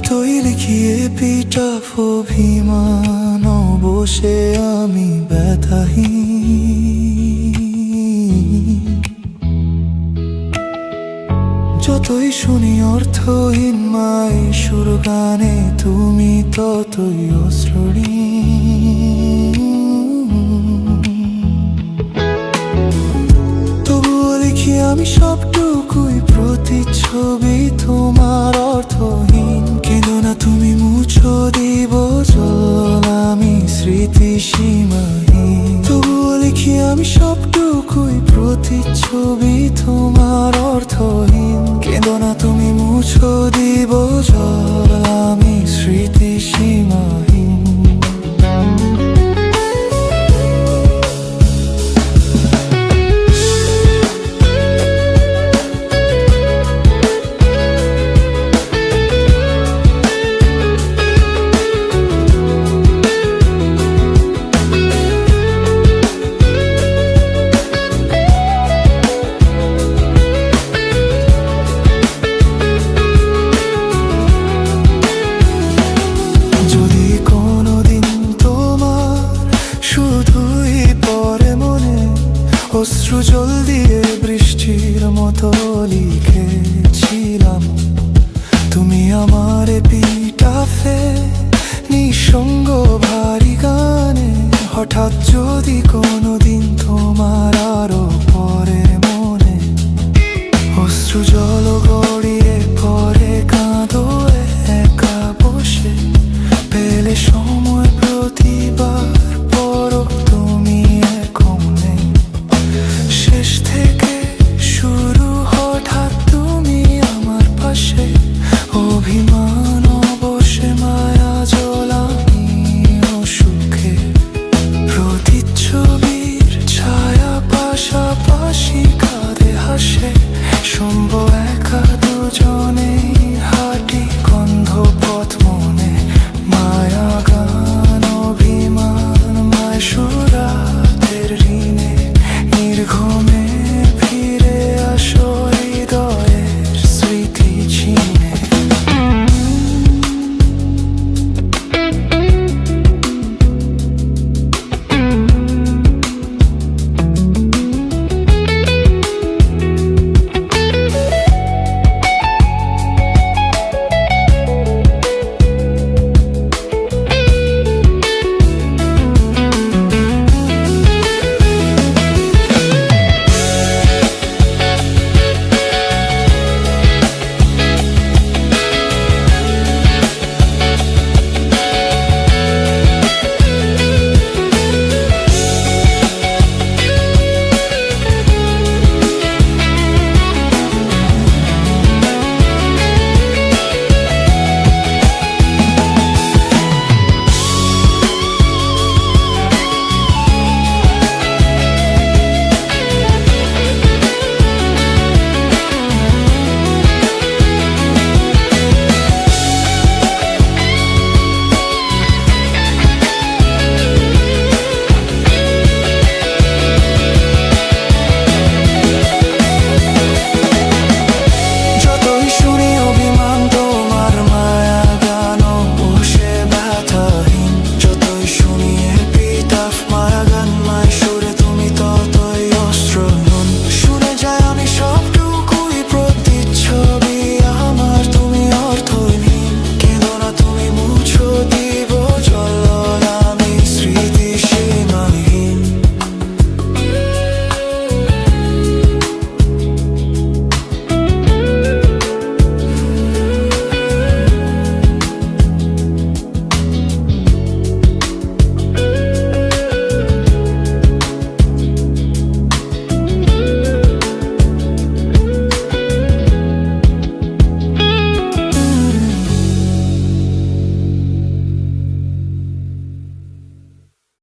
যতই লিখিয়ে পিটাফ অভিমান, বসে আমি ব্যথাহীন। যতই শুনি অর্থহীন মায়ের সুর গানে, তুমি ততই অশ্রুহীন। তবুও লিখি আমি সবটুকুই প্রতিচ্ছবি তোমার অর্থহীন। কেঁদো না তুমি, মুছো দিব জল, আমি স্মৃতি সীমাহীন। তবুও লিখি আমি সবটুকুই প্রতিচ্ছবি তোমার অর্থহীন। কেঁদো না তুমি, মুছো দিব জল, আমি স্মৃতি সীমাহীন। অশ্রু জল দিয়ে বৃষ্টির মতো লিখেছিলাম তুমি আমার পিটাফে, নিঃসঙ্গ ভারী গানে। হঠাৎ যদি কোনোদিন তোমার আরো পরে মনে অশ্রু জল গড়িয়ে পরে, কাঁদো একা বসে, পেলে সময় প্রতিবার পরো তুমি এখন নেই। শেষ থেকে শুরু হঠাৎ তুমি আমার পাশে, অভিমান অবশ্যে মায়া জলামি অসুখে। প্রতিচ্ছবির ছায়া পাশাপাশি কাঁধে হাসে, সম্ভব